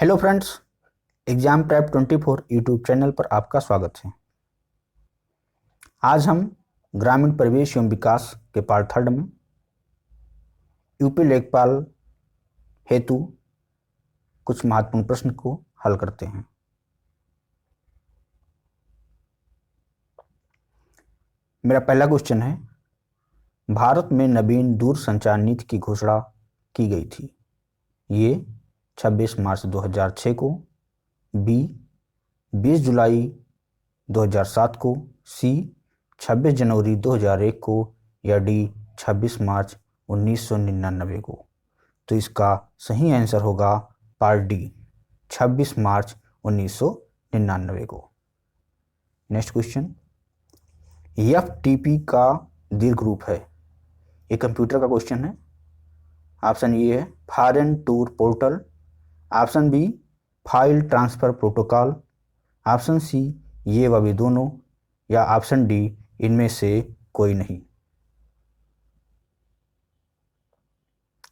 Hello friends, exam prep 24 YouTube channel पर आपका स्वागत है। आज हम ग्रामीण परिवेश एवं विकास के पार्ट थर्ड में यूपी लेखपाल हेतु कुछ महत्वपूर्ण प्रश्न को हल करते हैं। मेरा पहला क्वेश्चन है, भारत में नवीन दूरसंचार नीति की घोषणा की गई थी। ये 26 मार्च 2006 को, बी 20 जुलाई 2007 को, सी 26 जनवरी 2001 को, या डी 26 मार्च 1999 को। तो इसका सही आंसर होगा पार्ट डी, 26 मार्च 1999 को। नेक्स्ट क्वेश्चन, एफटीपी का दीर्घ रूप है। ये कंप्यूटर का क्वेश्चन है। ऑप्शन ए है foreign tour portal, option B file transfer protocol, option C ये व भी दोनों, या ऑप्शन डी इनमें से कोई नहीं।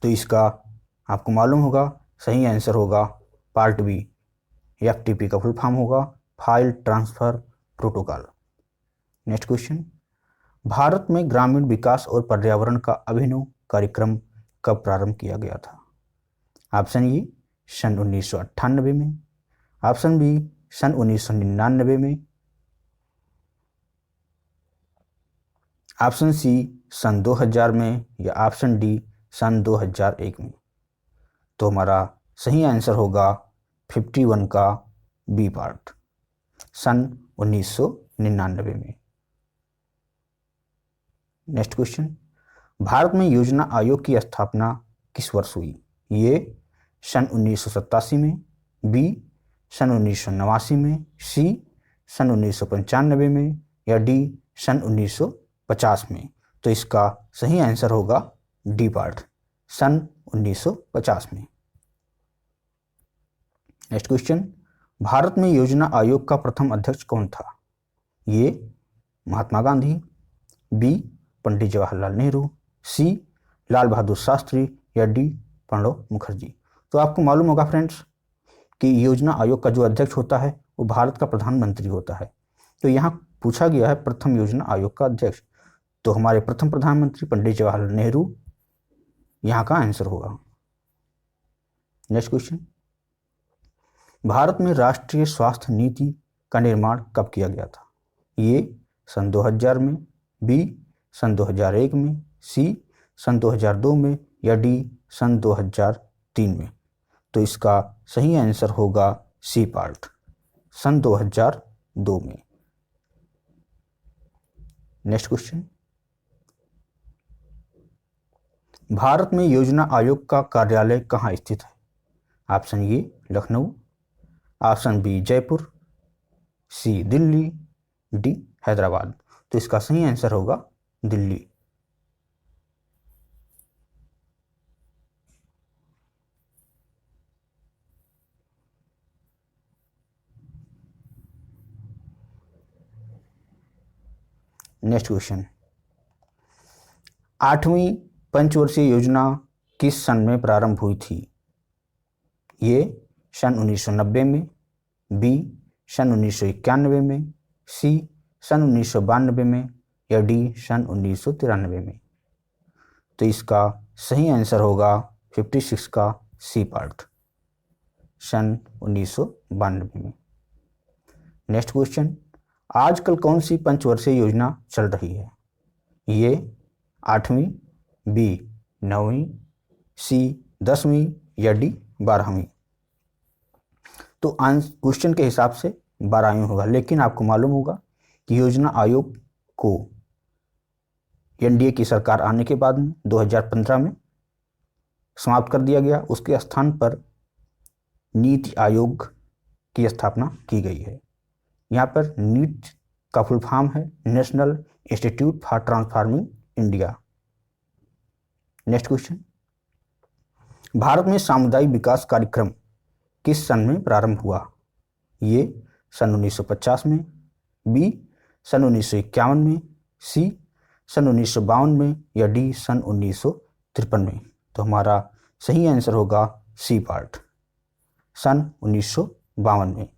तो इसका आपको मालूम होगा सही आंसर होगा पार्ट बी, एफटीपी का फुल फॉर्म होगा file transfer protocol. Next question, Bharat में ग्रामीण विकास और पर्यावरण का अभिनव कार्यक्रम कब प्रारंभ किया गया था? ऑप्शन ए सन 1998 में, ऑप्शन बी सन 1999 में, ऑप्शन सी सन 2000 में, या ऑप्शन डी सन 2001 में। तो हमारा सही आंसर होगा 51 का बी पार्ट, सन 1999 में। नेक्स्ट क्वेश्चन, भारत में योजना आयोग की स्थापना किस वर्ष हुई? ये सन 1987 में, बी सन 1989 में, सी सन 1995 में, या डी सन 1950 में। तो इसका सही आंसर होगा डी पार्ट, सन 1950 में। नेक्स्ट क्वेश्चन, भारत में योजना आयोग का प्रथम अध्यक्ष कौन था? ये महात्मा गांधी, बी पंडित जवाहरलाल नेहरू, सी लाल बहादुर शास्त्री, या डी प्रणब मुखर्जी। तो आपको मालूम होगा फ्रेंड्स कि योजना आयोग का जो अध्यक्ष होता है वो भारत का प्रधानमंत्री होता है। तो यहाँ पूछा गया है प्रथम योजना आयोग का अध्यक्ष, तो हमारे प्रथम प्रधानमंत्री पंडित जवाहरलाल नेहरू यहाँ का आंसर होगा। नेक्स्ट क्वेश्चन, भारत में राष्ट्रीय स्वास्थ्य नीति का निर्माण कब किया गया था? ये सन 2000 में, बी सन 2001 में, सी सन 2002 में, या डी सन 2003 में। तो इसका सही आंसर होगा सी पार्ट, सन 2002 में। नेक्स्ट क्वेश्चन, भारत में योजना आयोग का कार्यालय कहाँ स्थित है? Option A Lucknow, option B Jaipur, C Delhi, D Hyderabad. तो इसका सही आंसर होगा दिल्ली। नेक्स्ट क्वेश्चन, 8वीं पंचवर्षीय योजना किस सन में प्रारंभ हुई थी? ये सन 1990 में, बी सन 1991 में, सी सन 1992 में, या डी सन 1993 में। तो इसका सही आंसर होगा 56 का सी पार्ट, सन 1992 में। नेक्स्ट क्वेश्चन, आजकल कौन सी पंचवर्षीय योजना चल रही है? ये 8वीं, बी 9वीं, सी 10वीं, या डी 12वीं। तो क्वेश्चन के हिसाब से 12वीं होगा, लेकिन आपको मालूम होगा कि योजना आयोग को एनडीए की सरकार आने के बाद में 2015 में समाप्त कर दिया गया। उसके स्थान पर नीति आयोग की स्थापना की गई है। यहाँ पर नीट का फुल फॉर्म है national institute for transforming India. Next question, Bharat में सामुदायिक विकास कार्यक्रम किस सन में प्रारंभ हुआ? ये सन 1950 में, बी सन 1951 में, सी सन 1952 में, या डी सन 1953 में। तो हमारा सही आंसर होगा सी पार्ट, सन 1952 में।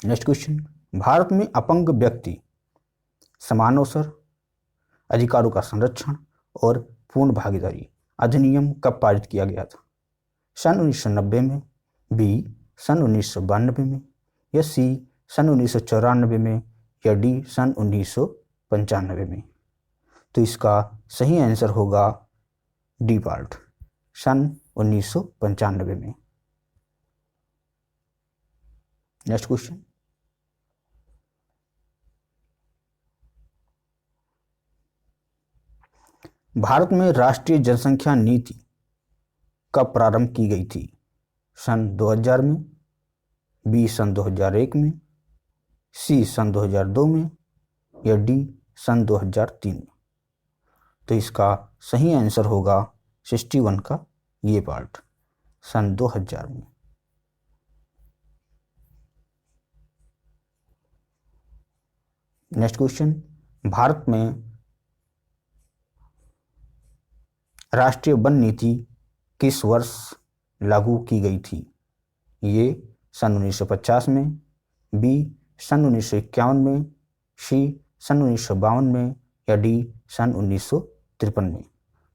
नेक्स्ट क्वेश्चन, भारत में अपंग व्यक्ति समान अवसर, अधिकारों का संरक्षण और पूर्ण भागीदारी अधिनियम कब पारित किया गया था? सन 1990 में, बी सन 1992 में, या सी सन 1994 में, या डी सन 1995 में? तो इसका सही आंसर होगा डी पार्ट, सन 1995 में। नेक्स्ट क्वेश्चन, भारत में राष्ट्रीय जनसंख्या नीति कब प्रारंभ की गई थी? सन 2000 में, बी सन 2001 में, सी सन 2002 में, या डी सन 2003 में? तो इसका सही आंसर होगा 61 का ये पार्ट, सन 2000 में। नेक्स्ट क्वेश्चन, भारत में राष्ट्रीय वन नीति किस वर्ष लागू की गई थी? ये सन 1950 में, बी सन 1951 में, सी सन 1952 में, या डी सन 1953 में?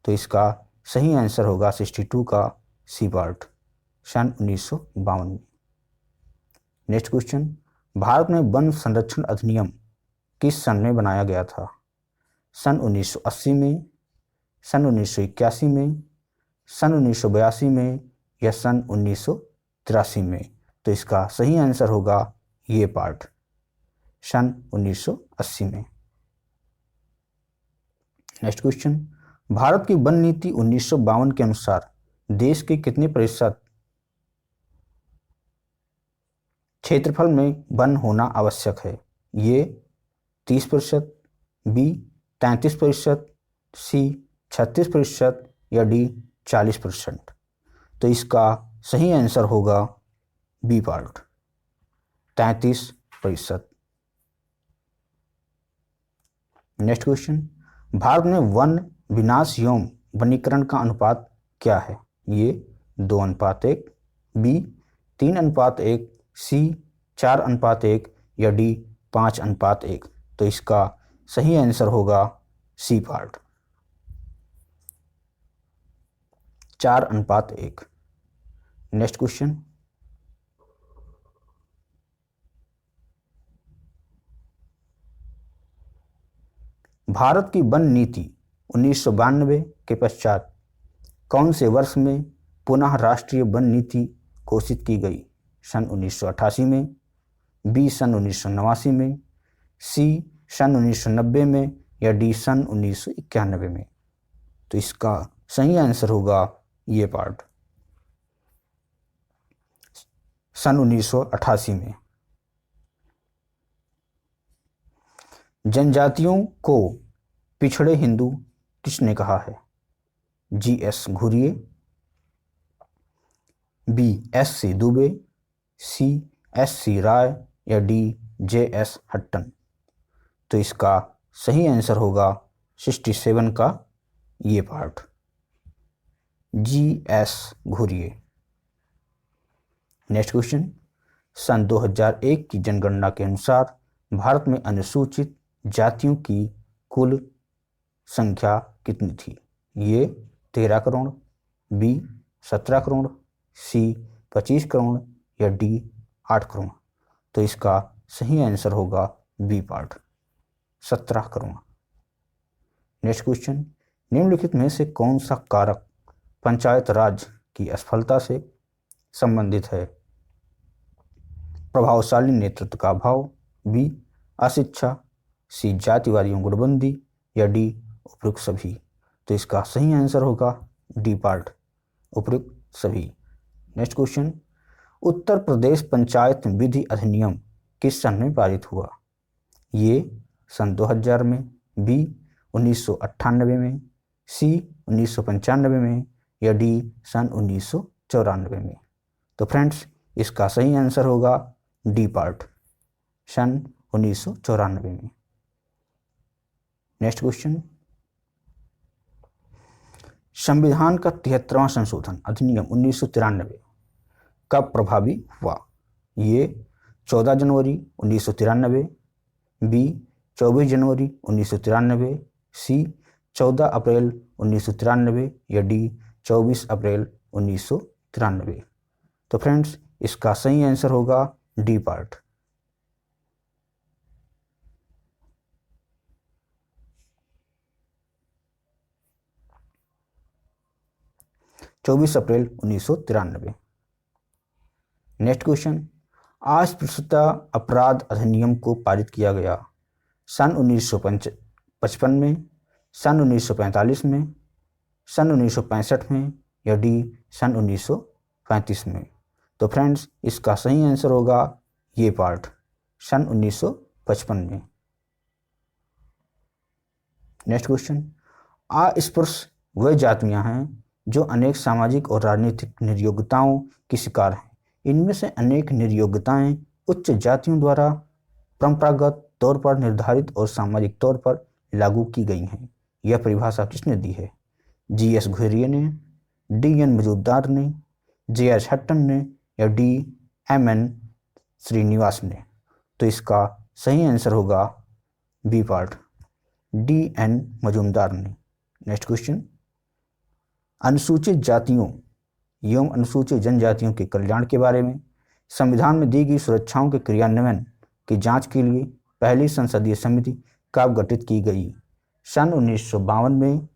तो इसका सही आंसर होगा 62 का सी पार्ट, सन 1952 में। नेक्स्ट क्वेश्चन, भारत में वन संरक्षण अधिनियम किस सन में बनाया गया था? सन 1980 में, सन 1981 में, सन 1982 में, या सन 1983 में? तो इसका सही आंसर होगा ये पार्ट, सन 1980 में। नेक्स्ट क्वेश्चन, भारत की वन नीति 1952 के अनुसार देश के कितने प्रतिशत क्षेत्रफल में वन होना आवश्यक है? ये 30%, बी 33%, सी 36%, या डी 40%? तो इसका सही आंसर होगा B part, 33%। Next question, Bharat में वन विनाश एवं वनीकरण का अनुपात क्या है? ये 2:1, बी 3:1, सी 4:1, या डी 5:1? तो इसका सही आंसर होगा C part, 4:1। Next question, Bharat की वन नीति 1992 के पश्चात कौन से वर्ष में पुनः राष्ट्रीय वन नीति घोषित की गई? सन 1988 में, बी सन 1989 में, सी सन 1990 में, या डी सन 1991 में? तो इसका सही आंसर होगा ये पार्ट, सन 1988 में। जनजातियों को पिछड़े हिंदू किसने कहा है? G S Ghurye, B S C Dube, C S C Roy, या डी जे एस हट्टन? तो इसका सही आंसर होगा 67 का ये part, G S Ghurye. Next question, सन 2001 की जनगणना के अनुसार भारत में अनुसूचित जातियों की कुल संख्या कितनी थी? ये 13 करोड़, बी 17 करोड़, सी 25 करोड़, या डी 8 करोड़? तो इसका सही आंसर होगा B part, 17 crore. Next question, निम्नलिखित में से कौन सा कारक पंचायत राज की असफलता से संबंधित है? प्रभावशाली नेतृत्व का अभाव, बी अशिक्षा, सी जातिवादी गुटबंदी, या डी उपयुक्त सभी? तो इसका सही आंसर होगा डी पार्ट, उपयुक्त सभी। नेक्स्ट क्वेश्चन, उत्तर प्रदेश पंचायत विधि अधिनियम किस सन में पारित हुआ? ये सन 2000 में, बी 1998 में, सी 1995 में, या डी सन 1994 में? तो फ्रेंड्स, इसका सही आंसर होगा डी पार्ट, सन 1994 में। नेक्स्ट क्वेश्चन, संविधान का 73वां संशोधन अधिनियम 1993 कब प्रभावी हुआ? ये 14 जनवरी 1993, बी 24 जनवरी 1993, सी 14 अप्रैल 1993 या डी 24 अप्रैल 1993। तो फ्रेंड्स, इसका सही आंसर होगा डी पार्ट। अप्रैल 1993। नेक्स्ट क्वेश्चन, अस्पृश्यता अपराध अधिनियम को पारित किया गया सन 1955 में, सन 1945 में, सन 1965 में या डी सन 1935 में। तो फ्रेंड्स, इसका सही आंसर होगा ये पार्ट, सन 1955 में। नेक्स्ट क्वेश्चन, अस्पृश्य वे जातियां हैं जो अनेक सामाजिक और राजनीतिक निर्योग्यताओं की शिकार हैं। इनमें से अनेक निर्योग्यताएं उच्च जातियों द्वारा परंपरागत तौर पर निर्धारित और सामाजिक तौर पर लागू की गई हैं। यह परिभाषा किसने दी है? जी.एस. घुरिये ने, डी.एन. मजूमदार ने, जे.एस. हट्टन ने या डी एम.एन. श्रीनिवास ने। तो इसका सही आंसर होगा बी पार्ट, डी.एन. मजूमदार ने। नेक्स्ट क्वेश्चन, अनुसूचित जातियों एवं अनुसूचित जनजातियों के कल्याण के बारे में संविधान में दी गई सुरक्षाओं के क्रियान्वयन की जांच के लिए पहली संसदीय समिति कब गठित की गई? सन 1952 में,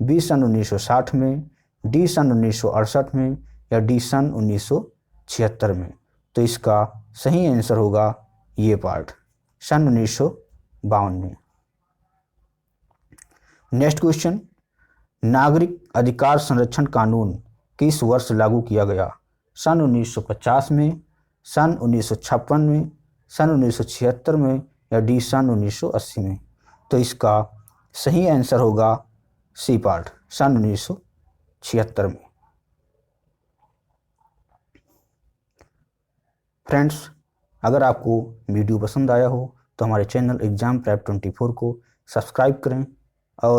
बी सन 1960 में, डी सन 1968 में या डी सन 1976 में। तो इसका सही आंसर होगा ये पार्ट, सन 1952 में। नेक्स्ट क्वेश्चन, नागरिक अधिकार संरक्षण कानून किस वर्ष लागू किया गया? सन 1950 में, सन 1956 में, सन 1976 में या डी सन 1980 में। तो इसका सही आंसर होगा सी पार्ट, सन 1976 में। फ्रेंड्स, अगर आपको वीडियो पसंद आया हो तो हमारे चैनल एग्जाम प्रेप 24 को सब्सक्राइब करें और